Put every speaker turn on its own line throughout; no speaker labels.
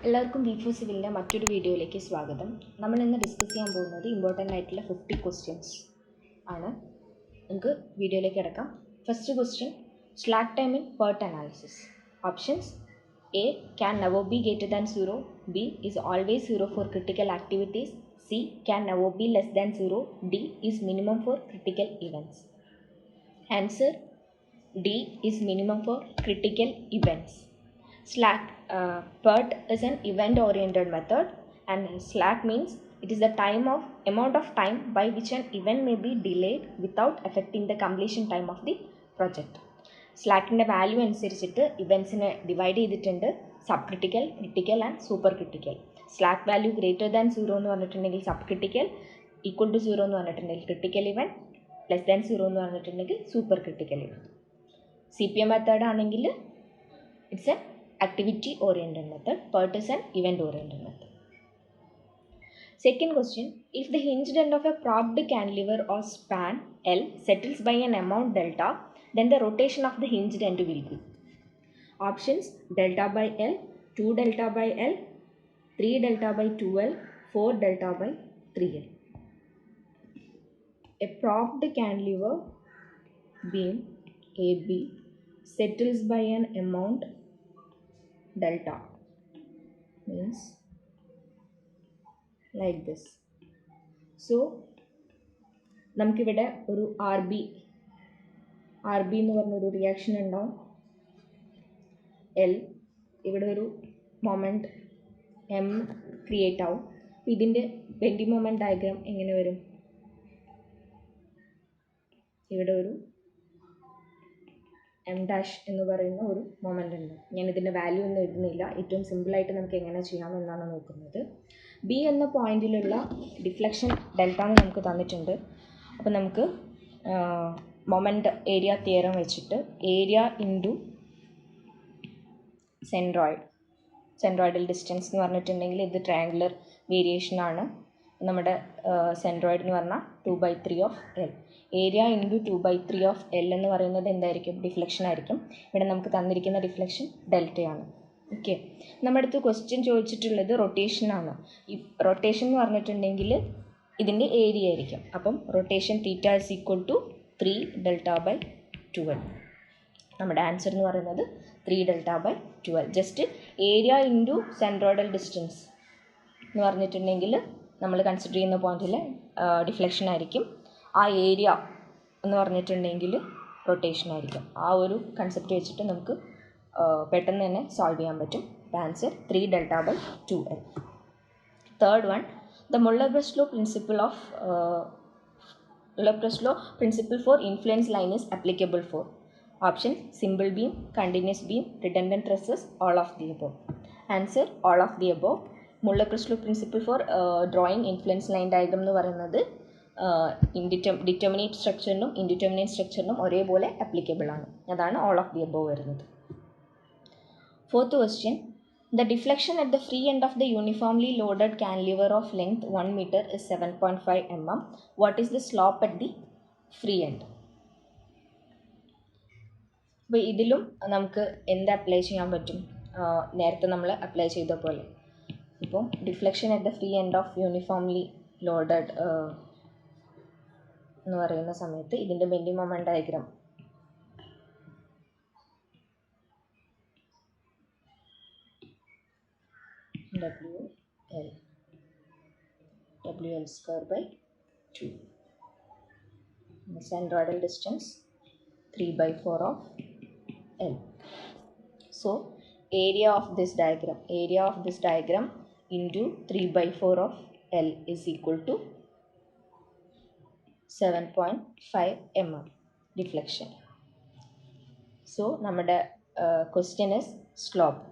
എല്ലാവർക്കും V4 സിവിലിൻ്റെ മറ്റൊരു വീഡിയോയിലേക്ക് സ്വാഗതം. നമ്മൾ ഇന്ന് ഡിസ്കസ് ചെയ്യാൻ പോകുന്നത് ഇമ്പോർട്ടൻ്റ് ആയിട്ടുള്ള 50 ക്വസ്റ്റ്യൻസ് ആണ്. നമുക്ക് വീഡിയോയിലേക്ക് കിടക്കാം. First question, slack time in PERT analysis. Options: A can never be greater than 0, B is always 0 for critical activities, C can never be less than 0, D is minimum for critical events. Answer: D is minimum for critical events. PERT is an event-oriented method, and slack means it is the amount of time by which an event may be delayed without affecting the completion time of the project. സ്ലാക്കിൻ്റെ value അനുസരിച്ചിട്ട് ഇവൻസിനെ divide ചെയ്തിട്ടുണ്ട്. Sub critical, critical and super critical. Slack value greater than 0 എന്ന് പറഞ്ഞിട്ടുണ്ടെങ്കിൽ sub critical, equal to 0 എന്ന് പറഞ്ഞിട്ടുണ്ടെങ്കിൽ critical event, less than 0 എന്ന് പറഞ്ഞിട്ടുണ്ടെങ്കിൽ super critical event. CPM method ആണെങ്കിൽ it's a activity oriented method. PERT is an event oriented method. Second question, if the hinged end of a propped cantilever or span L settles by an amount delta, then the rotation of the hinged end will be. Options: delta by L, 2 delta by L, 3 delta by 2L, 4 delta by 3L. A propped cantilever beam AB settles by an amount delta, means like this. So നമുക്കിവിടെ ഒരു R B എന്ന് പറഞ്ഞൊരു reaction ഉണ്ടാവും. L, ഇവിടെ ഒരു moment M create ആവും. ഇതിൻ്റെ bending moment diagram എങ്ങനെ വരും? ഇവിടെ ഒരു എം ഡാഷ് എന്ന് പറയുന്ന ഒരു മൊമെൻ്റ് ഉണ്ട്. ഞാൻ ഇതിൻ്റെ വാല്യൂ ഒന്നും എഴുതുന്നില്ല. ഏറ്റവും സിമ്പിളായിട്ട് നമുക്ക് എങ്ങനെ ചെയ്യാമെന്നാണ് നോക്കുന്നത്. ബി എന്ന പോയിന്റിലുള്ള ഡിഫ്ലക്ഷൻ ഡെൽറ്റ എന്ന് നമുക്ക് തന്നിട്ടുണ്ട്. അപ്പോൾ നമുക്ക് മൊമെൻ്റ് ഏരിയ തിയറം വെച്ചിട്ട് ഏരിയ ഇൻറ്റു സെൻട്രോയിഡൽ ഡിസ്റ്റൻസ് എന്ന് പറഞ്ഞിട്ടുണ്ടെങ്കിൽ ഇത് ട്രയാങ്കുലർ വേരിയേഷനാണ്. നമ്മുടെ സെൻട്രോയിഡ് എന്ന് പറഞ്ഞാൽ 2/3 of L. Area into 2/3 of L എന്ന് പറയുന്നത് എന്തായിരിക്കും? ഡിഫ്ലക്ഷൻ ആയിരിക്കും. ഇവിടെ നമുക്ക് തന്നിരിക്കുന്ന ഡിഫ്ലക്ഷൻ ഡെൽറ്റയാണ്. ഓക്കെ, നമ്മുടെ അടുത്ത് ക്വസ്റ്റ്യൻ ചോദിച്ചിട്ടുള്ളത് റൊട്ടേഷനാണ്. ഈ റൊട്ടേഷൻ എന്ന് പറഞ്ഞിട്ടുണ്ടെങ്കിൽ ഇതിൻ്റെ ഏരിയ ആയിരിക്കും. അപ്പം rotation theta is equal to 3 delta by 12. നമ്മുടെ ആൻസർ എന്ന് പറയുന്നത് 3 delta by 12. Just area into centroidal distance എന്ന് പറഞ്ഞിട്ടുണ്ടെങ്കിൽ നമ്മൾ കൺസിഡർ ചെയ്യുന്ന പോയിന്റിൽ ഡിഫ്ലക്ഷൻ ആയിരിക്കും. ആ ഏരിയ എന്ന് പറഞ്ഞിട്ടുണ്ടെങ്കിൽ റൊട്ടേഷൻ ആയിരിക്കും. ആ ഒരു കൺസെപ്റ്റ് വെച്ചിട്ട് നമുക്ക് പെട്ടെന്ന് തന്നെ സോൾവ് ചെയ്യാൻ പറ്റും. Answer 3 delta by 2L. Third one, the Muller Breslau principle for influence line is applicable for. Option: simple beam, continuous beam, redundant trusses, all of the above. Answer: all of the above. Muller Breslau principle for drawing influence line diagram എന്ന് പറയുന്നത് determinate സ്ട്രക്ചറിനും indeterminate സ്ട്രക്ചറിനും ഒരേപോലെ applicable ആണ്. അതാണ് all of the above വരുന്നത്. Fourth question, the deflection at the free end of the uniformly loaded cantilever of length 1 meter is 7.5 mm. What is the slope at the free end? അപ്പോൾ ഇതിലും നമുക്ക് എന്ത് apply ചെയ്യാൻ പറ്റും? നേരത്തെ നമ്മൾ apply ചെയ്ത പോലെ. ഇപ്പോൾ deflection at the free end of uniformly loaded എന്ന് പറയുന്ന സമയത്ത് ഇതിൻ്റെ bending moment diagram WL square by 2. Centroidal distance 3/4 of L. So area of this diagram into 3/4 of L is equal to 7.5 mm deflection. So നമ്മുടെ question is slope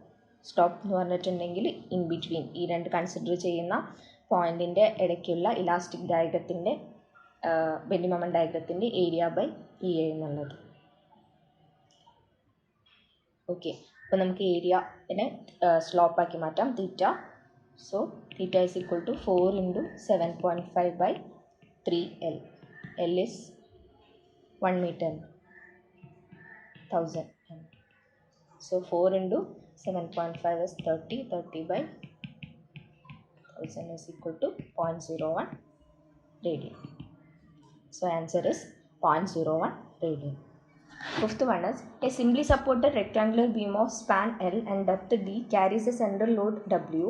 എന്ന് പറഞ്ഞിട്ടുണ്ടെങ്കിൽ in between ഈ രണ്ട് consider ചെയ്യുന്ന പോയിൻറ്റിൻ്റെ ഇടയ്ക്കുള്ള ഇലാസ്റ്റിക് ഡയഗ്രത്തിൻ്റെ bending moment ഡയഗ്രത്തിൻ്റെ ഏരിയ ബൈ ഇ എന്നുള്ളത്. ഓക്കെ, അപ്പോൾ നമുക്ക് ഏരിയനെ സ്ലോപ്പാക്കി മാറ്റാം, theta. So theta is equal to 4 × 7.5 by 3L. L is 1 meter, 1000 m. So 4 × 7.5 is 30. 30 by 1000 is equal to 0.01 radian. So answer is 0.01 radian. Fifth one is a simply supported rectangular beam of span L and depth D carries a central load W.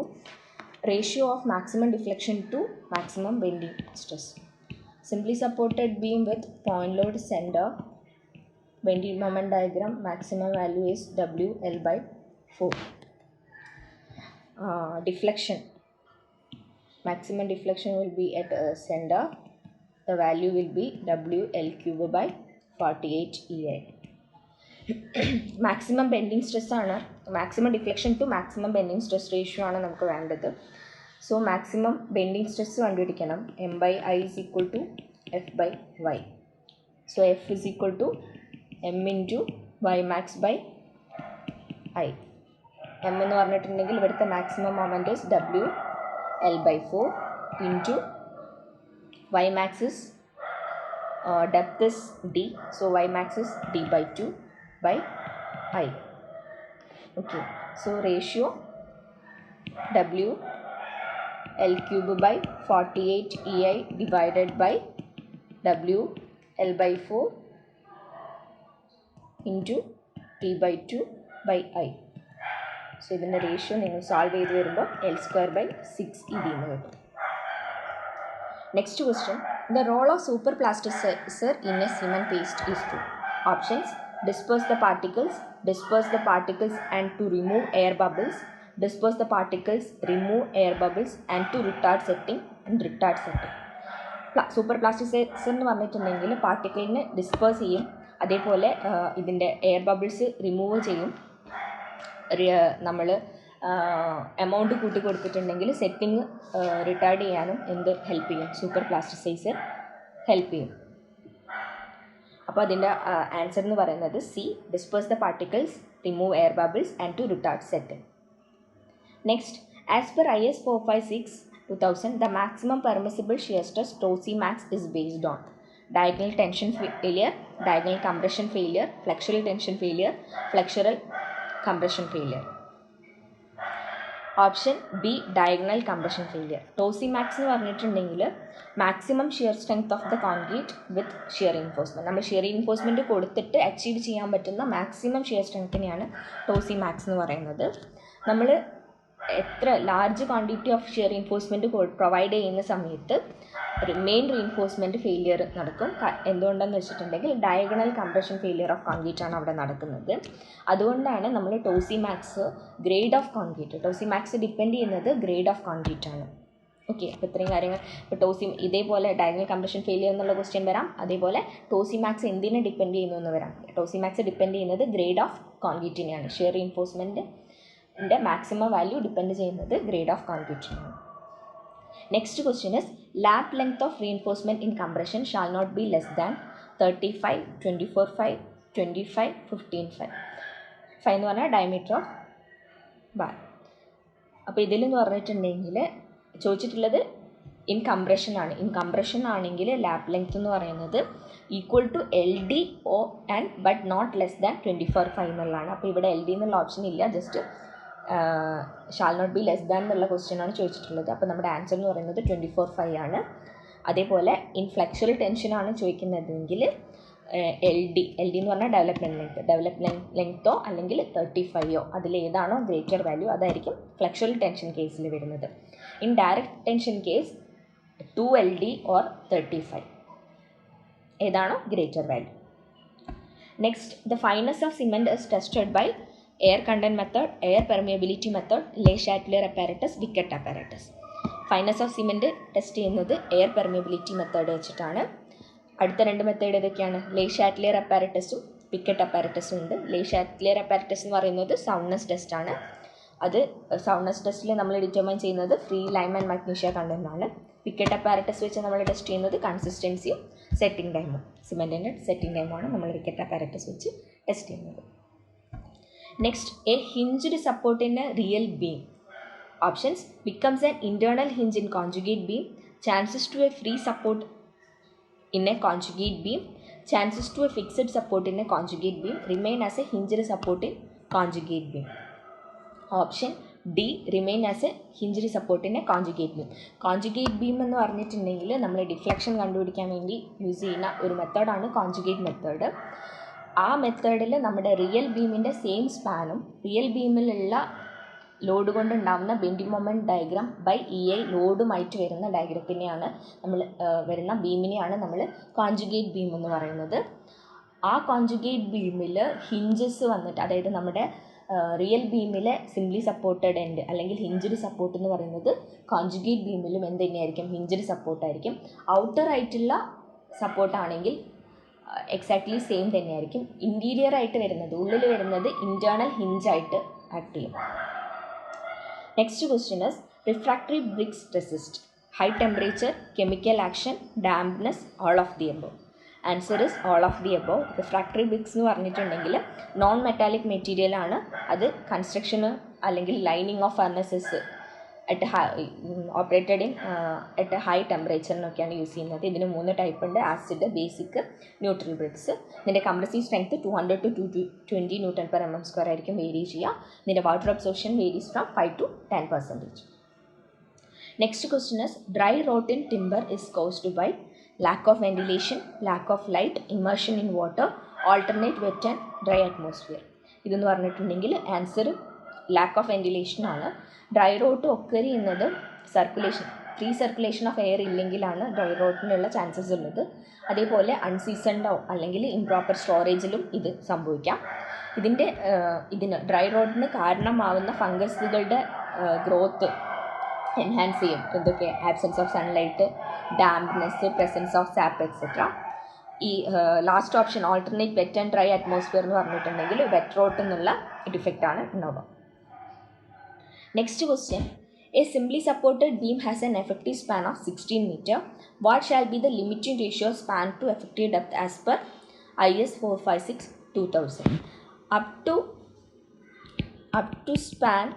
Ratio of maximum deflection to maximum bending stress. Simply supported beam with point load center. Bending moment diagram, maximum value is W L by 4. Deflection. Maximum deflection will be at center. The value will be W L cube by 48 EI. Maximum bending stress ആണ്, maximum deflection to maximum bending stress ratio ആണ് നമുക്ക് വേണ്ടത്. So maximum bending stress കണ്ടുപിടിക്കണം. M by I is equal to F by Y. So F is equal to M into Y max by I. M എന്ന് പറഞ്ഞിട്ടുണ്ടെങ്കിൽ ഇവിടുത്തെ maximum moment is W L by 4 into Y max is depth is D. So Y max is D by 2 by I. Okay. So ratio W L cube by 48 EI divided by W L by 4 into T by 2 by I. So ഇതിൻ്റെ ratio നിങ്ങൾ solve ചെയ്ത് വരുമ്പോൾ L square by 6 ഇതിന്ന് കിട്ടും. Next question. The role of superplasticizer in a cement paste is to. Options: disperse the particles and to remove air bubbles, disperse the particles, remove air bubbles and to retard setting and retard setting. Superplasticizer എന്ന് പറഞ്ഞിട്ടുണ്ടെങ്കിൽ പാർട്ടിക്കിളിനെ disperse ചെയ്യും, അതേപോലെ ഇതിൻ്റെ air bubbles remove ചെയ്യും. നമ്മൾ amount കൂട്ടി കൊടുത്തിട്ടുണ്ടെങ്കിൽ setting retarded ചെയ്യാനും എന്ത് ഹെൽപ്പ് ചെയ്യും, സൂപ്പർ പ്ലാസ്റ്റിസൈസർ ഹെൽപ്പ് ചെയ്യും. അപ്പോൾ അതിൻ്റെ ആൻസർ എന്ന് പറയുന്നത് C, disperse the particles, remove air bubbles and to retard setting. Next, as per IS 456/2000 the maximum permissible shear stress tau C max is based on diagonal tension failure, diagonal compression failure, flexural tension failure, flexural compression failure. Option B, diagonal compression failure. tau C max എന്ന് പറഞ്ഞിട്ടുണ്ടെങ്കിൽ maximum shear strength of the concrete with shear reinforcement. നമ്മൾ shear reinforcement കൊടുത്തിട്ട് achieve ചെയ്യാൻ പറ്റുന്ന maximum shear സ്ട്രെങ്ത്തിനെയാണ് tau C max എന്ന് പറയുന്നത്. നമ്മൾ എത്ര large quantity of shear reinforcement provide ചെയ്യുന്ന സമയത്ത് മെയിൻ റീൻഫോഴ്സ്മെൻറ്റ് ഫെയിലിയർ നടക്കും. എന്തുകൊണ്ടെന്ന് വെച്ചിട്ടുണ്ടെങ്കിൽ diagonal compression failure of concrete ആണ് അവിടെ നടക്കുന്നത്. അതുകൊണ്ടാണ് നമ്മൾ tau C max grade of concrete, tau C max depend ചെയ്യുന്നത് ഗ്രേഡ് ഓഫ് കോൺക്രീറ്റ് ആണ്. ഓക്കെ, അപ്പോൾ ഇത്രയും കാര്യങ്ങൾ. ഇപ്പോൾ tau C ഇതേപോലെ ഡയഗണൽ കംപ്രഷൻ ഫെയിലിയർ എന്നുള്ള ക്വസ്റ്റ്യൻ വരാം, അതേപോലെ tau C max എന്തിനെ ഡിപ്പെൻഡ് ചെയ്യുന്നു എന്ന് വരാം. tau C max ഡിപ്പെൻഡ് ചെയ്യുന്നത് ഗ്രേഡ് ഓഫ് കോൺക്രീറ്റിനെയാണ്. ഷിയർ റീൻഫോഴ്സ്മെൻറ്റിൻ്റെ മാക്സിമം വാല്യൂ ഡിപ്പെൻഡ് ചെയ്യുന്നത് ഗ്രേഡ് ഓഫ് കോൺക്രീറ്റിനാണ്. Next question is, lap length of reinforcement in compression shall not be less than 35, 24.5, 25, 15.5. 5 എന്ന് പറഞ്ഞാൽ ഡയമീറ്റർ ഓഫ് ബാർ. അപ്പോൾ ഇതിലെന്ന് പറഞ്ഞിട്ടുണ്ടെങ്കിൽ ചോദിച്ചിട്ടുള്ളത് ഇൻ കംപ്രഷൻ ആണ്. ഇൻ കംപ്രഷൻ ആണെങ്കിൽ ലാപ്പ് ലെങ്ത് എന്ന് പറയുന്നത് equal to LD/O and but not less than 24.5 എന്നുള്ളതാണ്. അപ്പോൾ ഇവിടെ LD എന്നുള്ള ഓപ്ഷൻ ഇല്ല, just shall not be less than എന്നുള്ള ക്വസ്റ്റ്യൻ ആണ് ചോദിച്ചിട്ടുള്ളത്. അപ്പോൾ നമ്മുടെ ആൻസർ എന്ന് പറയുന്നത് 24.5 ആണ്. അതേപോലെ ഇൻ ഫ്ലെക്ച്വൽ ടെൻഷനാണ് ചോദിക്കുന്നതെങ്കിൽ LD എന്ന് പറഞ്ഞാൽ ഡെവലപ്മെൻറ്റ് ലെങ്ത്തോ അല്ലെങ്കിൽ 35ഓ അതിലേതാണോ ഗ്രേറ്റർ വാല്യൂ അതായിരിക്കും ഫ്ലെക്ച്വൽ ടെൻഷൻ കേസിൽ വരുന്നത്. In direct tension case 2LD or 35 ഏതാണോ greater value. Next, the fineness of cement is tested by air content method, air permeability method, Le Chatelier apparatus, Vickett apparatus. Fineness of cement test ചെയ്യുന്നത് air permeability method വെച്ചിട്ടാണ്. അടുത്ത രണ്ട് method ഏതൊക്കെയാണ്? Le Chatelier apparatusഉം Vickett apparatusഉം ഉണ്ട്. Le Chatelier apparatus എന്ന് പറയുന്നത് soundness ടെസ്റ്റാണ്. അത് സൗണ്ട്നെസ് ടെസ്റ്റിൽ നമ്മൾ ഡിറ്റർമൈൻ ചെയ്യുന്നത് free lime and magnesia content ആണ്. Vickett apparatus വെച്ച് നമ്മൾ ടെസ്റ്റ് ചെയ്യുന്നത് കൺസിസ്റ്റൻസിയും സെറ്റിംഗ് ടൈമും, സിമെൻറ്റിൻ്റെ സെറ്റിംഗ് ടൈമാണ് നമ്മൾ Vickett apparatus വെച്ച് ടെസ്റ്റ് ചെയ്യുന്നത്. Next, a hinged support in a real beam. Options: becomes an internal hinge in conjugate beam, chances to a free support in a conjugate beam, chances to a fixed support in a conjugate beam, remain as a hinged support in conjugate beam. Option D remain as a hinged support in a conjugate beam. Conjugate beam എന്ന് പറഞ്ഞിട്ടുണ്ടെങ്കിൽ നമ്മൾ deflection കണ്ടുപിടിക്കാൻ വേണ്ടി use ചെയ്യുന്ന ഒരു മെത്തേഡാണ് conjugate method. ആ മെത്തേഡിൽ നമ്മുടെ റിയൽ ബീമിൻ്റെ സെയിം സ്പാനും റിയൽ ബീമിലുള്ള ലോഡ് കൊണ്ടുണ്ടാകുന്ന bending moment diagram by EI ലോഡുമായിട്ട് വരുന്ന ഡയഗ്രത്തിനെയാണ് വരുന്ന ബീമിനെയാണ് നമ്മൾ കോൺജുഗേറ്റ് ബീം എന്ന് പറയുന്നത്. ആ കോൺജുഗേറ്റ് ബീമിൽ ഹിഞ്ചസ് വന്നിട്ട്, അതായത് നമ്മുടെ റിയൽ ബീമിലെ സിംപ്ലി സപ്പോർട്ടഡ് എൻഡ് അല്ലെങ്കിൽ ഹിഞ്ചറി സപ്പോർട്ട് എന്ന് പറയുന്നത് കോൺജുഗേറ്റ് ബീമിലും എന്ത് തന്നെയായിരിക്കും, ഹിഞ്ചറി സപ്പോർട്ടായിരിക്കും. ഔട്ടർ ആയിട്ടുള്ള സപ്പോർട്ടാണെങ്കിൽ എക്സാക്ട്ലി സെയിം തന്നെയായിരിക്കും. ഇൻറ്റീരിയർ ആയിട്ട് വരുന്നത്, ഉള്ളിൽ വരുന്നത് ഇൻറ്റേർണൽ ഹിഞ്ചായിട്ട് ആക്ട് ചെയ്യും. Next question is refractory bricks resist high temperature, chemical action, dampness, all of the above. Answer is all of the above. Refractory bricks എന്ന് പറഞ്ഞിട്ടുണ്ടെങ്കിൽ നോൺ മെറ്റാലിക് മെറ്റീരിയലാണ്. അത് കൺസ്ട്രക്ഷന് അല്ലെങ്കിൽ lining of furnaces operated in at high ടെമ്പറേച്ചറിനൊക്കെയാണ് use ചെയ്യുന്നത്. ഇതിന് 3 type ഉണ്ട്: ആസിഡ്, ബേസിക്, ന്യൂട്രൽ ബ്രിക്സ്. ഇതിൻ്റെ കംപ്രസീവ് സ്ട്രെങ്ത് 200 to 220 Nm² ആയിരിക്കും വേരി ചെയ്യുക. ഇതിൻ്റെ water absorption varies from 5 to 10%. Next question is dry rot in timber is caused by lack of ventilation, lack of light, immersion in water, alternate wet and dry atmosphere. ഇതെന്ന് പറഞ്ഞിട്ടുണ്ടെങ്കിൽ answer lack of ventilation ആണ്. Dry rot occur ചെയ്യുന്നത് free circulation of air ഇല്ലെങ്കിലാണ് dry റോട്ടിനുള്ള chances ഉള്ളത്. അതേപോലെ അൺസീസൺഡോ അല്ലെങ്കിൽ ഇംപ്രോപ്പർ സ്റ്റോറേജിലും ഇത് സംഭവിക്കാം. ഇതിന് ഡ്രൈ റോട്ടിന് കാരണമാവുന്ന ഫംഗസുകളുടെ ഗ്രോത്ത് എൻഹാൻസ് ചെയ്യും. എന്തൊക്കെ? Absence of sunlight, dampness, presence of sap etcetera. ഈ last option alternate wet and dry atmosphere എന്ന് പറഞ്ഞിട്ടുണ്ടെങ്കിൽ വെറ്റ് റോട്ട് എന്നുള്ള ഡിഫക്റ്റാണ് ഉണ്ടാവുക. Next question, a simply supported beam has an effective span of 16 meter. What shall be the limiting ratio span to effective depth as per IS 456-2000? up to span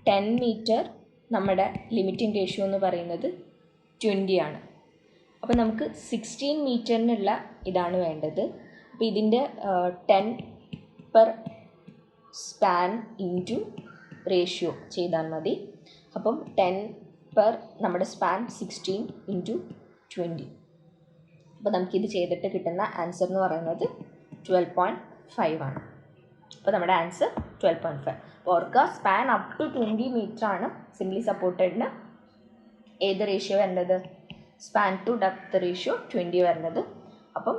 10 meter നമ്മുടെ limiting ratio എന്ന് പറയുന്നത് 20 ആണ്. അപ്പോൾ നമുക്ക് 16 മീറ്ററിനുള്ള ഇതാണ് വേണ്ടത്. അപ്പോൾ ഇതിൻ്റെ 10 per span ഇൻറ്റു റേഷ്യോ ചെയ്താൽ മതി. അപ്പം 10 per നമ്മുടെ സ്പാൻ 16 ഇൻറ്റു 20. അപ്പോൾ നമുക്കിത് ചെയ്തിട്ട് കിട്ടുന്ന ആൻസർ എന്ന് പറയുന്നത് 12.5 ആണ്. അപ്പോൾ നമ്മുടെ ആൻസർ 12.5. ഓർക്കുക, സ്പാൻ അപ് ടു 20 മീറ്റർ ആണ് സിംപ്ലി സപ്പോർട്ടഡിന് ഏത് റേഷ്യോ വരേണ്ടത്? സ്പാൻ ടു ഡെപ്ത് റേഷ്യോ 20 വരുന്നത്. അപ്പം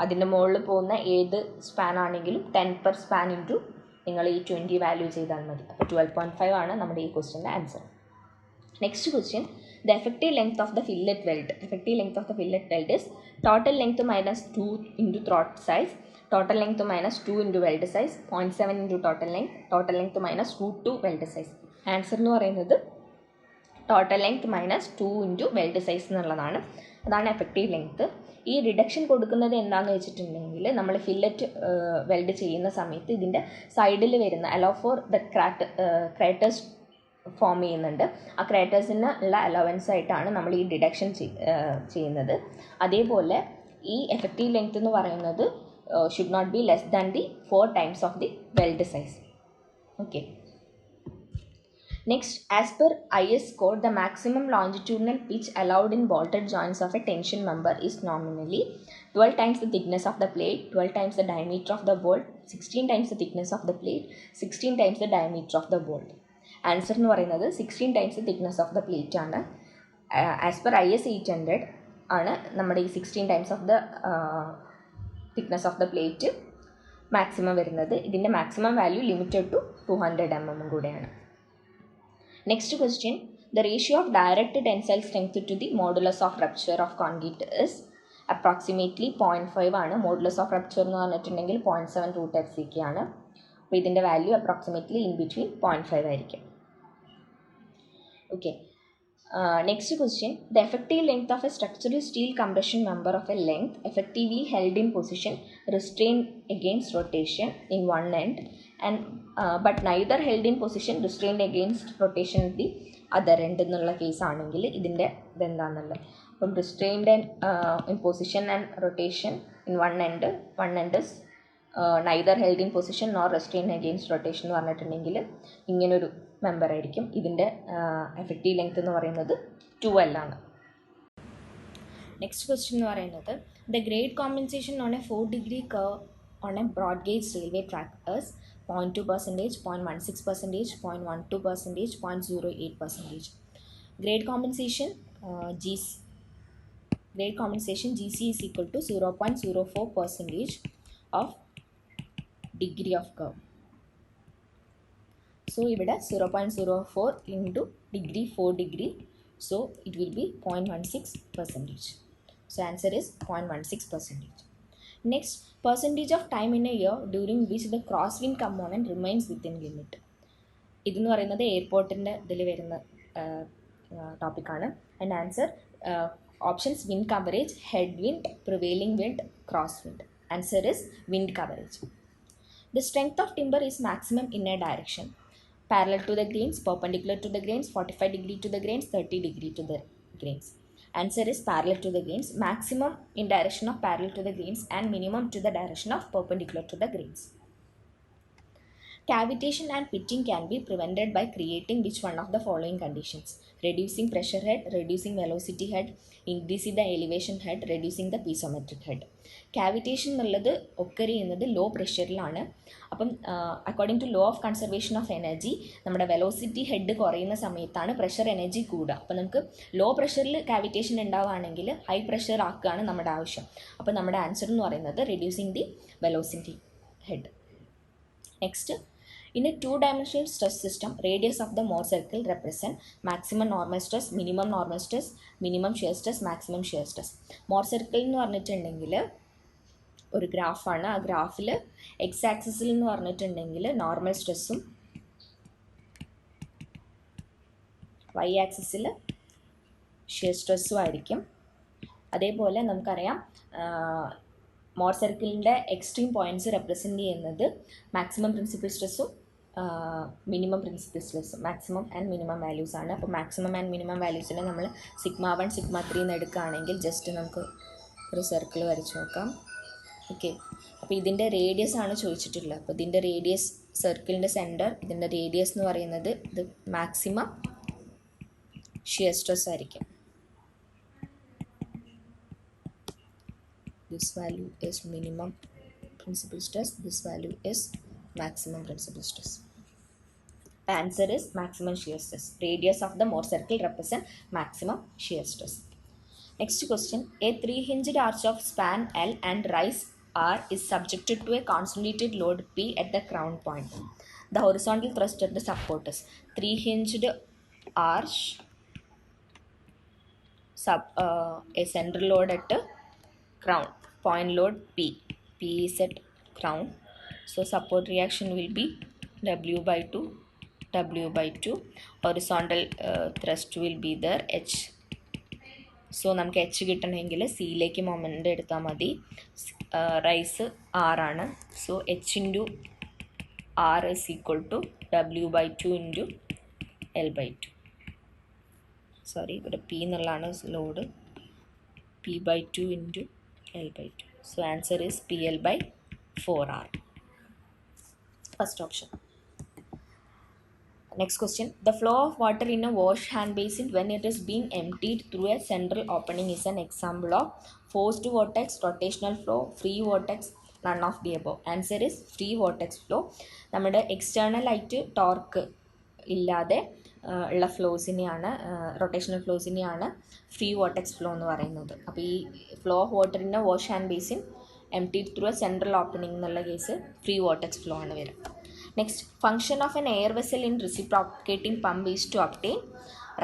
അതിൻ്റെ മുകളിൽ പോകുന്ന ഏത് സ്പാൻ ആണെങ്കിലും 10 per span ഇൻറ്റു നിങ്ങൾ ഈ 20 വാല്യൂ ചെയ്താൽ മതി. അപ്പോൾ 12.5 ആണ് നമ്മുടെ ഈ ക്വസ്റ്റ്യൻ്റെ answer. Next question, the effective length of the fillet weld. Effective length of the fillet weld is total length minus 2 into throat size, total length minus 2 into weld size, 0.7 into total length minus √2 weld size. Answer എന്ന് പറയുന്നത് total length minus 2 into weld size എന്നുള്ളതാണ്. അതാണ് effective length. ഈ reduction കൊടുക്കുന്നത് എന്താണെന്ന് വെച്ചിട്ടുണ്ടെങ്കിൽ നമ്മൾ fillet weld ചെയ്യുന്ന സമയത്ത് ഇതിൻ്റെ സൈഡിൽ വരുന്ന അലോ ഫോർ ദ ക്രാറ്റേഴ്സ് ഫോം ചെയ്യുന്നുണ്ട്. ആ ക്രാറ്റേഴ്സിന് ഉള്ള അലവൻസ് ആയിട്ടാണ് നമ്മൾ ഈ ഡിഡക്ഷൻ ചെയ്യുന്നത്. അതേപോലെ ഈ എഫക്റ്റീവ് ലെങ്ത് എന്ന് പറയുന്നത് should not be less than the 4 times of the weld size. Okay. Next, as per IS code, the maximum longitudinal pitch allowed in bolted joints of a tension member is nominally 12 times the thickness of the plate, 12 times the diameter of the bolt, 16 times the thickness of the plate, 16 times the diameter of the bolt. Answer എന്ന് പറയുന്നത് 16 times the thickness of the plate ആണ്. As per IS 800 ആണ് നമ്മുടെ ഈ 16 times of the thickness of the plate maximum വരുന്നത്. ഇതിൻ്റെ maximum value limited to 200 mm കൂടെയാണ്. Next question, the ratio of direct tensile strength to the modulus of rupture of concrete is approximately 0.5 ആണ്. Modulus of rupture എന്ന് പറഞ്ഞിട്ടുണ്ടെങ്കിൽ 0.7 √FCK ആണ്. അപ്പോൾ ഇതിൻ്റെ value approximately in between 0.5 ആയിരിക്കും. Okay. Next question, the effective length of a structural steel compression member of a length effectively held in position restrained against rotation in one end and but neither held in position restrained against rotation at the other end എന്നുള്ള case ആണെങ്കിൽ ഇതിൻ്റെ ഇതെന്താണെന്നുള്ളത്. അപ്പം restrained in position and rotation in one end is neither held in position nor restrain against rotation എന്ന് പറഞ്ഞിട്ടുണ്ടെങ്കിൽ ഇങ്ങനൊരു member ആയിരിക്കും. ഇതിൻ്റെ effective length എന്ന് പറയുന്നത് 2L ആണ്. നെക്സ്റ്റ് ക്വസ്റ്റ്യൻ എന്ന് പറയുന്നത് the grade compensation on a 4-degree curve on a broad gauge railway track is 0.2%, 0.16%, 0.12%, 0.08%. Grade compensation GC is equal to 0.04% of degree of curve. So ഇവിടെ 0.04 into degree 4 degree, so it will be 0.16%. So answer is 0.16%. Next, percentage of time in a year during which the crosswind component remains within limit. ഇതെന്ന് പറയുന്നത് എയർപോർട്ടിൻ്റെ ഇതിൽ വരുന്ന ടോപ്പിക്കാണ്. And answer options wind coverage, head wind, prevailing wind, cross wind. Answer is wind coverage. The strength of timber is maximum in a direction: parallel to the grains, perpendicular to the grains, 45 degree to the grains, 30 degree to the grains. Answer is parallel to the grains, maximum in direction of parallel to the grains and minimum to the direction of perpendicular to the grains. Cavitation and pitching can be prevented by creating which one of the following conditions: reducing pressure head, reducing velocity head, increasing the elevation head, reducing the piezometric head. Cavitation എന്നുള്ളത് occur ചെയ്യുന്നത് low പ്രഷറിലാണ്. അപ്പം according to law of conservation of energy നമ്മുടെ velocity head കുറയുന്ന സമയത്താണ് pressure energy കൂടുക. അപ്പോൾ നമുക്ക് ലോ പ്രഷറിൽ കാവിറ്റേഷൻ ഉണ്ടാവുകയാണെങ്കിൽ ഹൈ പ്രഷർ ആക്കുകയാണ് നമ്മുടെ ആവശ്യം. അപ്പോൾ നമ്മുടെ ആൻസർ എന്ന് പറയുന്നത് reducing the velocity head. Next, in a two-dimensional stress system, radius of the Mohr circle represent maximum normal stress, minimum normal stress, minimum shear stress, maximum shear stress. Mohr circle എന്ന് പറഞ്ഞിട്ടുണ്ടെങ്കിൽ ഒരു ഗ്രാഫാണ്. ആ ഗ്രാഫിൽ X ആക്സിസിൽ എന്ന് പറഞ്ഞിട്ടുണ്ടെങ്കിൽ normal സ്ട്രെസ്സും Y ആക്സിസിൽ ഷിയർ സ്ട്രെസ്സും ആയിരിക്കും. അതേപോലെ നമുക്കറിയാം മോർ സർക്കിളിൻ്റെ എക്സ്ട്രീം പോയിൻറ്റ്സ് റെപ്രസെൻറ്റ് ചെയ്യുന്നത് മാക്സിമം പ്രിൻസിപ്പൽ സ്ട്രെസ്സും മിനിമം പ്രിൻസിപ്പൽ സ്ട്രെസ്സും, മാക്സിമം ആൻഡ് മിനിമം വാല്യൂസ് ആണ്. അപ്പോൾ മാക്സിമം ആൻഡ് മിനിമം വാല്യൂസിനെ നമ്മൾ σ1 σ3 എന്ന് എടുക്കുകയാണെങ്കിൽ ജസ്റ്റ് നമുക്ക് ഒരു സർക്കിൾ വരച്ച് നോക്കാം. ഓക്കെ, അപ്പോൾ ഇതിൻ്റെ റേഡിയസ് ആണ് ചോദിച്ചിട്ടുള്ളത്. അപ്പോൾ ഇതിൻ്റെ റേഡിയസ്, സർക്കിളിൻ്റെ സെൻറ്റർ, ഇതിൻ്റെ റേഡിയസ് എന്ന് പറയുന്നത് ഇത് മാക്സിമം ഷിയർ സ്ട്രെസ് ആയിരിക്കും. This value is minimum principal stress, this value is maximum principal stress. Answer is maximum shear stress. Radius of the Mohr circle represent maximum shear stress. Next question, a 3-hinged arch of span L and rise R is subjected to a concentrated load P at the crown point. The horizontal thrust at the support is 3-hinged arch, a central load at crown, point load P is at crown, so support reaction will be W by 2, horizontal thrust will be there H. So നമുക്ക് H കിട്ടണമെങ്കിൽ സിയിലേക്ക് moment എടുത്താൽ മതി. Rise ആറാണ്. So H into R is equal to W/2 into L/2. Sorry, ഇവിടെ P എന്നുള്ളതാണ് load. P/2 into L/2. So answer is PL/4R. First option. Next question, the flow of water in a wash hand basin when it is being emptied through a central opening is an example of forced vortex, rotational flow, free vortex, none of the above. Answer is free vortex flow. നമ്മുടെ external ആയിട്ട് torque ഇല്ലാതെ ഉള്ള ഫ്ലോസിനെയാണ്, rotational ഫ്ലോസിനെയാണ് free vortex flow എന്ന് പറയുന്നത്. അപ്പോൾ ഈ flow of water in a wash hand basin emptied through a central opening എന്നുള്ള കേസ് ഫ്രീ വോർട്ടെക്സ് ഫ്ലോ ആണ് വരിക. Next, function of an air vessel in reciprocating pump is to obtain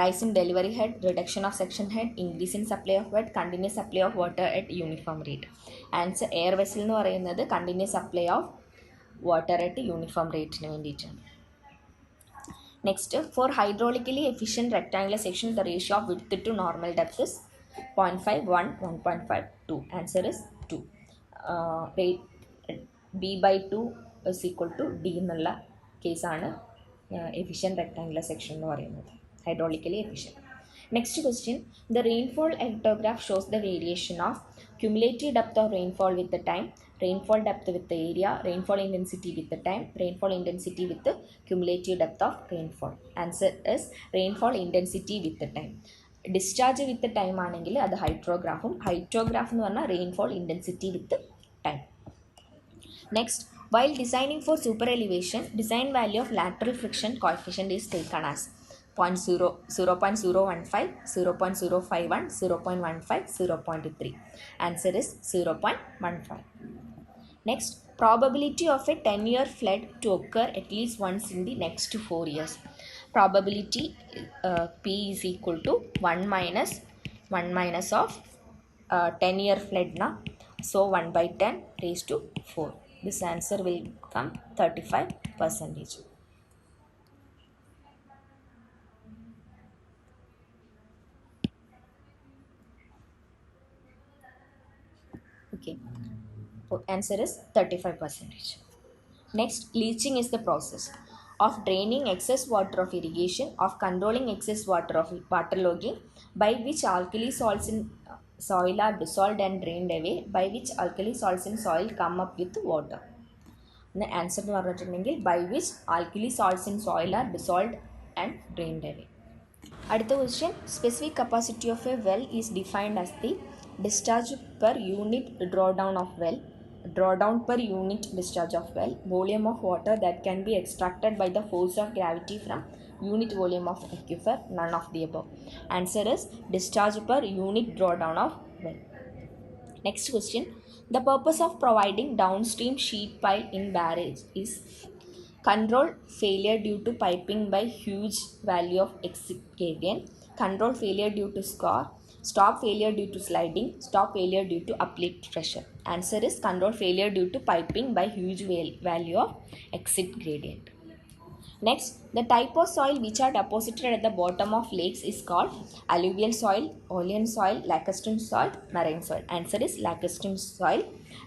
rise in delivery head, reduction of section head, increase in supply of head, continuous supply of water at uniform rate. Answer air vessel എന്ന് പറയുന്നത് continuous supply of water at uniform റേറ്റിന് വേണ്ടിയിട്ടാണ്. Next, for hydraulically efficient rectangular section, the ratio of width to normal depth is 0.5, 1, 1.5, 2. Answer is 2. B/2 is equal to D എന്നുള്ള കേസാണ് efficient rectangular section എന്ന് പറയുന്നത്, hydraulically efficient. Next question, the rainfall hectograph shows the variation of cumulative depth of rainfall with the time, rainfall depth with the area, rainfall intensity with the time, rainfall intensity with the cumulative depth of rainfall. Answer is rainfall intensity with the time. Discharge with the time ആണെങ്കിൽ അത് ഹൈഡ്രോഗ്രാഫും, hydrograph എന്ന് പറഞ്ഞാൽ rainfall intensity with time. Next, while designing for super elevation, design value of lateral friction coefficient is taken as 0.0, 0.015, 0.051, 0.15, 0.3. Answer is 0.15. Next, probability of a 10-year flood to occur at least once in the next 4 years. Probability P is equal to 1 minus of 10-year flood na. So 1 by 10 raised to 4. This answer will come 35%. Okay. So answer is 35%. Next, leaching is the process of draining excess water of irrigation, of controlling excess water of waterlogging, by which alkali salts in soil are dissolved and drained away, by which alkali salts in soil come up with water. The answer എന്ന് പറഞ്ഞിട്ടുണ്ടെങ്കിൽ by which alkali salts in soil are dissolved and drained away. അടുത്ത question, specific capacity of a well is defined as the discharge per unit drawdown of well, drawdown per unit discharge of well, volume of water that can be extracted by the force of gravity from unit volume of aquifer, none of the above. Answer is discharge per unit drawdown of well. Next question, the purpose of providing downstream sheet pile in barrage is control failure due to piping by huge value of exit gradient, control failure due to score, stop failure due to sliding, stop failure due to uplift pressure. Answer is control failure due to piping by huge value of exit gradient. Next, the type of soil which are deposited at the bottom of lakes is called alluvial soil, olean soil, lacustrine soil, marine soil. Answer is lacustrine soil.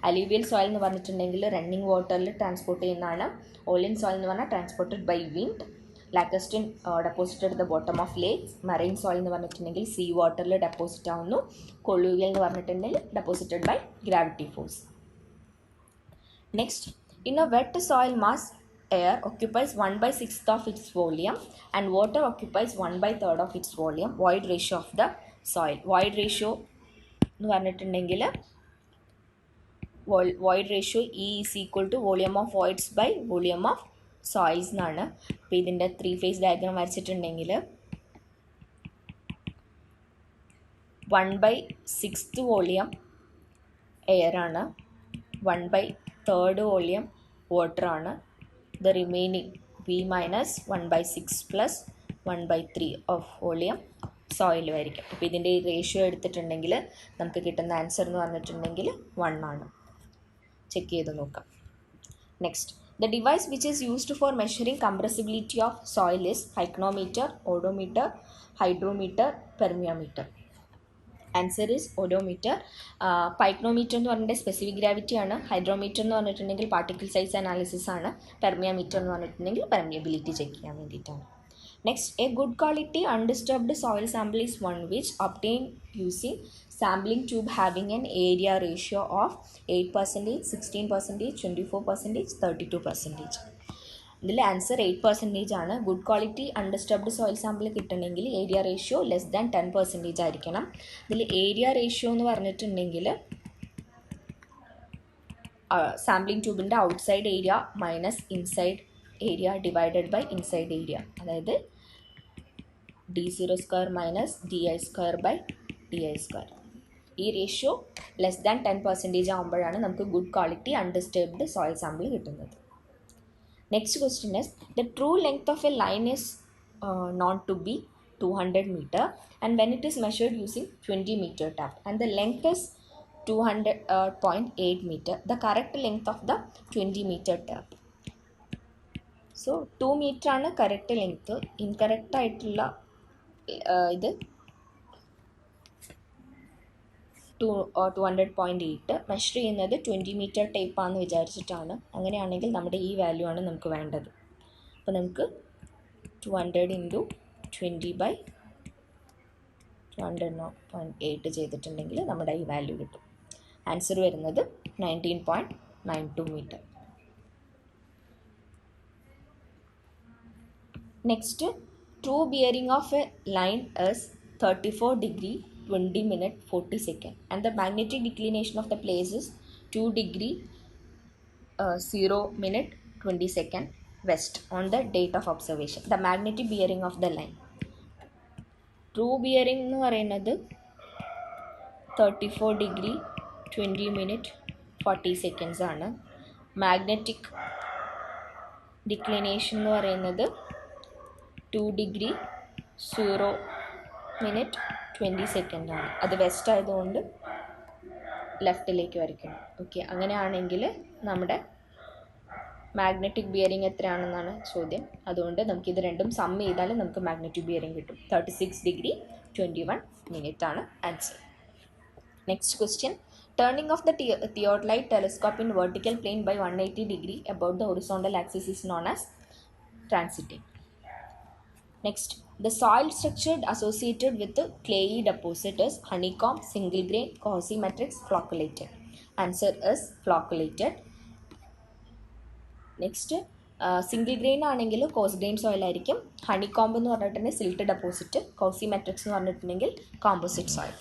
Alluvial soil എന്ന് പറഞ്ഞിട്ടുണ്ടെങ്കിൽ running വാട്ടറിൽ transport ചെയ്യുന്നതാണ്. olean soil എന്ന് പറഞ്ഞാൽ transported by wind. lacustrine deposited at the bottom of lakes. marine soil എന്ന് പറഞ്ഞിട്ടുണ്ടെങ്കിൽ see വാട്ടറിൽ deposit ആവുന്നു. colluvial എന്ന് പറഞ്ഞിട്ടുണ്ടെങ്കിൽ deposited by gravity force. Next, in a wet soil mass, air occupies 1/6 of its volume and water occupies 1/3 of its volume. Void ratio of the soil. Void ratio എന്ന് പറഞ്ഞിട്ടുണ്ടെങ്കിൽ void ratio E is equal to volume of voids by volume of soils എന്നാണ്. അപ്പോൾ ഇതിൻ്റെ 3 phase diagram വരച്ചിട്ടുണ്ടെങ്കിൽ 1/6 volume air ആണ്, 1/3 volume water ആണ്. The remaining V minus 1/6 plus 1/3 of volume സോയിലും ആയിരിക്കും. അപ്പോൾ ഇതിൻ്റെ ഈ റേഷ്യോ എടുത്തിട്ടുണ്ടെങ്കിൽ നമുക്ക് കിട്ടുന്ന ആൻസർ എന്ന് പറഞ്ഞിട്ടുണ്ടെങ്കിൽ 1 ആണ്. ചെക്ക് ചെയ്ത് നോക്കാം. Next, the device which is used for measuring compressibility of soil is hygrometer, odometer, hydrometer, permeometer. Answer is odometer. Pycnometer എന്ന് പറഞ്ഞിട്ട് സ്പെസിഫിക് ഗ്രാവിറ്റി ആണ്. ഹൈഡ്രോമീറ്റർ എന്ന് പറഞ്ഞിട്ടുണ്ടെങ്കിൽ പാർട്ടിക്കിൾ സൈസ് അനാലിസിസ് ആണ്. പെർമിയോമീറ്റർ എന്ന് പറഞ്ഞിട്ടുണ്ടെങ്കിൽ പെർമിയബിലിറ്റി ചെക്ക് ചെയ്യാൻ വേണ്ടിയിട്ടാണ്. Next, a good quality undisturbed soil sample is one which obtain using sampling tube having an area ratio of 8%, 16%, 24%, 32%. ഇതിൽ ആൻസർ 8% ആണ്. Good quality undisturbed soil sample കിട്ടണമെങ്കിൽ ഏരിയ റേഷ്യോ ലെസ് ദാൻ 10% ആയിരിക്കണം. ഇതിൽ area ratio എന്ന് പറഞ്ഞിട്ടുണ്ടെങ്കിൽ sampling ട്യൂബിൻ്റെ outside area minus inside area divided by inside area, അതായത് d0² minus di² by di². ഈ റേഷ്യോ ലെസ് ദാൻ 10% ആകുമ്പോഴാണ് നമുക്ക് good quality undisturbed soil sample കിട്ടുന്നത്. Next question is, the true length of a line is known to be 200 meter and when it is measured using 20 meter tap and the length is 200.8 meter, the correct length of the 20 meter tap. So 2 meter ആണ് correct length. incorrect ആയിട്ടുള്ള ഇത് 200.8 measure ചെയ്യുന്നത് 20 metre ടേപ്പാണെന്ന് വിചാരിച്ചിട്ടാണ്. അങ്ങനെയാണെങ്കിൽ നമ്മുടെ ഈ value ആണ് നമുക്ക് വേണ്ടത്. അപ്പോൾ നമുക്ക് 200 × 20/200.8 ചെയ്തിട്ടുണ്ടെങ്കിൽ നമ്മുടെ ഈ വാല്യൂ കിട്ടും. ആൻസർ വരുന്നത് 19.92 മീറ്റർ. Next, true bearing of a line is 34 degree 20 minute 40 second and the magnetic declination of the place is 2 degree 0 minute 20 second west on the date of observation. The magnetic bearing of the line. True bearing എന്ന് പറയുന്നത് 34 degree 20 minute 40 seconds ആണ്. Magnetic declination എന്ന് പറയുന്നത് 2 degree 0 minute 20 second ആണ്. അത് west ആയതുകൊണ്ട് ലെഫ്റ്റിലേക്ക് വരയ്ക്കണം. ഓക്കെ, അങ്ങനെയാണെങ്കിൽ നമ്മുടെ മാഗ്നറ്റിക് ബിയറിംഗ് എത്രയാണെന്നാണ് ചോദ്യം. അതുകൊണ്ട് നമുക്കിത് രണ്ടും സം ചെയ്താൽ നമുക്ക് മാഗ്നറ്റിക് ബിയറിംഗ് കിട്ടും. 36 degree 21 minute ആണ് answer. Next question, turning of the theodolite telescope in vertical plane by 180 degree above the horizontal axis is known as transiting. Next, the soil structure associated with the clayey deposit is honeycomb, single grain, cozy matrix, flocculated. Answer is flocculated. Next, single grain ആണെങ്കിൽ coarse grain soil ആയിരിക്കും. Honeycomb എന്ന് പറഞ്ഞിട്ടുണ്ടെങ്കിൽ silt deposit. Coarse matrix എന്ന് പറഞ്ഞിട്ടുണ്ടെങ്കിൽ composite soil.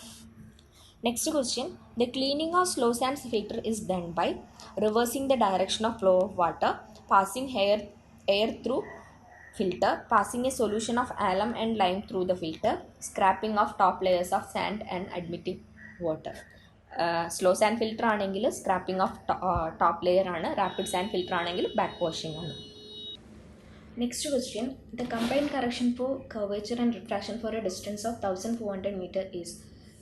Next question, the cleaning of slow sand filter is done by reversing the direction of flow of water, passing air through filter, passing a solution of alum and lime through the filter, scraping of top layers of sand and admitting water. Slow sand filter ആണെങ്കിൽ scraping of top layer ആണ്. Rapid sand filter ആണെങ്കിൽ back washing ആണ്. Next question, the combined correction for curvature and refraction for a distance of 1400 meter is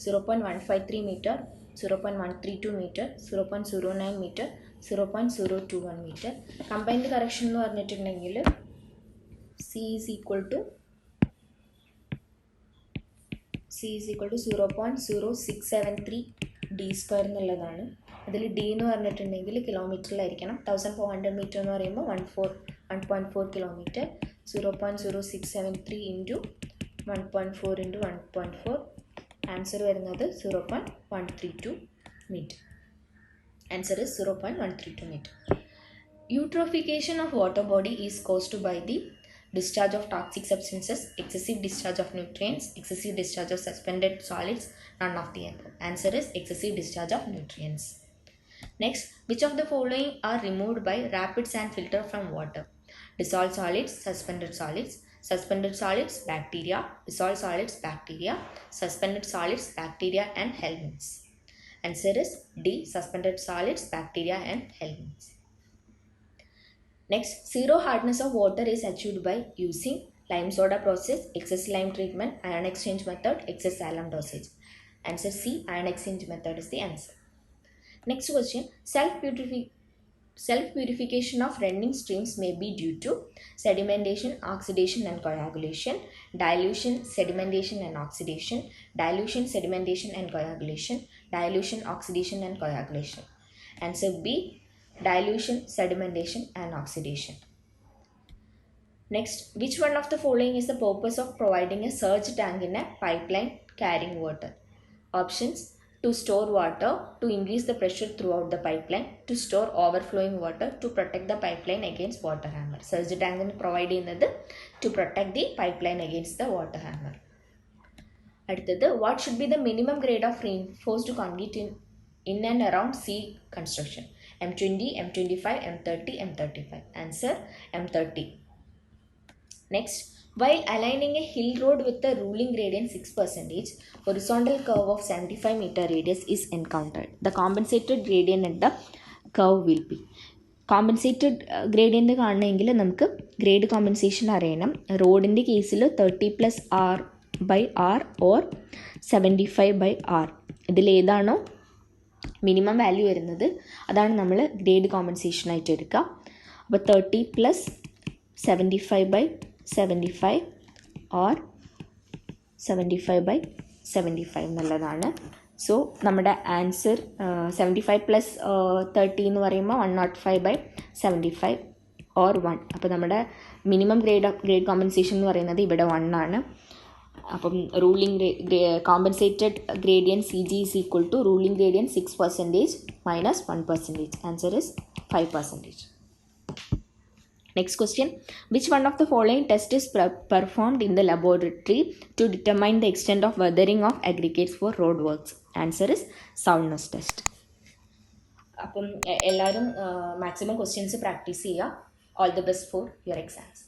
0.153 meter, 0.132 meter, 0.09 meter, 0.021 meter. Combined correction എന്ന് പറഞ്ഞിട്ടുണ്ടെങ്കിൽ C is equal to 0.0673 d square എന്നുള്ളതാണ്. അതിൽ d എന്ന് പറഞ്ഞിട്ടുണ്ടെങ്കിൽ കിലോമീറ്ററിലായിരിക്കണം. 1400 meter എന്ന് പറയുമ്പോൾ 1.4 kilometre. 0.0673 into 1.4 into 1.4 answer വരുന്നത് 0.132 meter. Answer is 0.132 meter. Eutrophication of water body is caused by the discharge of toxic substances, excessive discharge of nutrients, excessive discharge of suspended solids, none of the above. Answer is excessive discharge of nutrients. Next, which of the following are removed by rapid sand filter from water? Dissolved solids, suspended solids, bacteria, dissolved solids, bacteria, suspended solids, bacteria and helminths. Answer is D, suspended solids, bacteria and helminths. Next, zero hardness of water is achieved by using lime soda process, excess lime treatment, ion exchange method, excess alum dosage. Answer C, ion exchange method is the answer. Next question, self-purification of running streams may be due to sedimentation, oxidation and coagulation, dilution, sedimentation and oxidation, dilution, sedimentation and coagulation, dilution, oxidation and coagulation. Answer B, dilution, sedimentation and oxidation. Next, which one of the following is the purpose of providing a surge tank in a pipeline carrying water? Options: to store water, to increase the pressure throughout the pipeline, to store overflowing water, to protect the pipeline against water hammer. Surge tank provide ചെയ്യുന്നത് to protect the pipeline against the water hammer. അടുത്തത്, what should be the minimum grade of reinforced concrete in and around sea construction? M20, M25, M30, M35. Answer M30. Next, while aligning a hill road with a ruling gradient 6%, horizontal curve of 75 meter radius is encountered. The compensated gradient at the curve will be. Compensated gradient കാണണമെങ്കിൽ നമുക്ക് grade compensation അറിയണം. റോഡിൻ്റെ കേസിൽ 30+R/R or 75/R. ഇതിലേതാണോ minimum value വരുന്നത് അതാണ് നമ്മൾ grade compensation ആയിട്ട് എടുക്കുക. അപ്പോൾ 30 + 75/75 ഓർ 75/75 എന്നുള്ളതാണ്. സോ നമ്മുടെ ആൻസർ 75 + 30 എന്ന് പറയുമ്പോൾ 105/75 ഓർ 1. അപ്പോൾ നമ്മുടെ മിനിമം ഗ്രേഡ് കോമ്പൻസേഷൻ എന്ന് പറയുന്നത് ഇവിടെ 1 ആണ്. അപ്പം compensated gradient C G is equal to ruling gradient 6% minus 1%. Answer is 5%. Next question, which one of the following test is performed in the laboratory to determine the extent of weathering of aggregates for road works? Answer is soundness test. അപ്പം എല്ലാവരും maximum questions practice ചെയ്യുക. All the best for your exams.